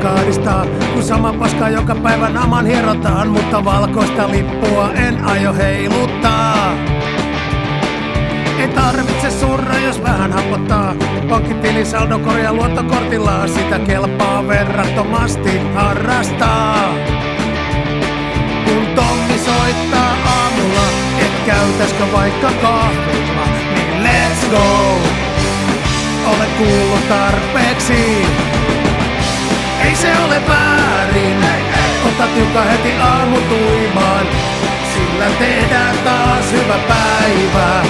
kaadistaa, kun sama paska joka päivä naman hierotaan, mutta valkoista lippua en aio heiluttaa. Ei tarvitse surra, jos vähän hapottaa. Pankkitili saldokorja luottokortilla, sitä kelpaa verrattomasti harrastaa. Kun Tommi soittaa aamulla, et käytäskö vaikka kahvilla, niin let's go! Olen kuullut tarpeeksi, ei se ole väärin. Ota tiukka heti aamutuimaan, sillä tehdään taas hyvä päivä.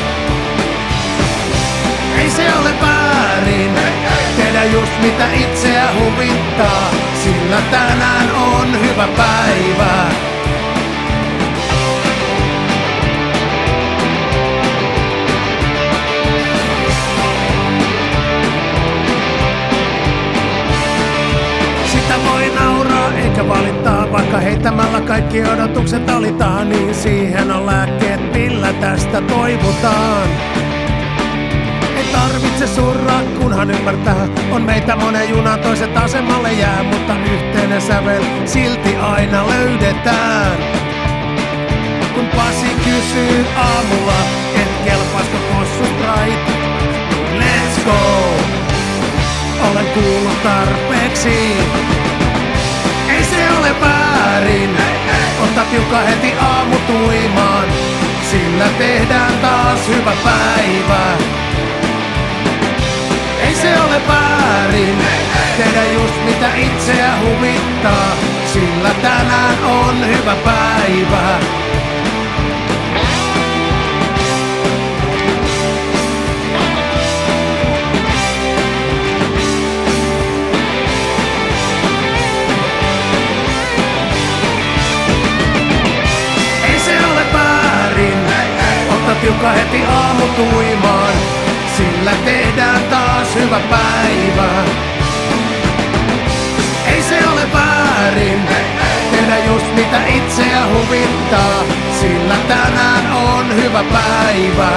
Ei se ole väärin, tehdä just mitä itseä huvittaa, sillä tänään on hyvä päivä. Sitä voi nauraa eikä valittaa, vaikka heittämällä kaikki odotukset alitaan, niin siihen on lääkkeet, millä tästä toivutaan. Ei tarvitse surraa, kunhan ymmärtää, on meitä monen junan toiset asemalle jää, mutta yhteinen sävel silti aina löydetään. Kun Pasi kysyy aamulla, et kelpaisko kossu Sprite, let's go! Olen kuullut tarpeeksi, ei se ole väärin. Ota tiukka heti aamutuimaan, sillä tehdään taas hyvä päivä. Ei se ole väärin, tehdä just mitä itseä huvittaa, sillä tänään on hyvä päivä. Ei se ole väärin, ota tiukka heti aamutuimaan, sillä tehdään taas hyvä päivä. Ei se ole väärin, tehdä just mitä itseä huvittaa, sillä tänään on hyvä päivä.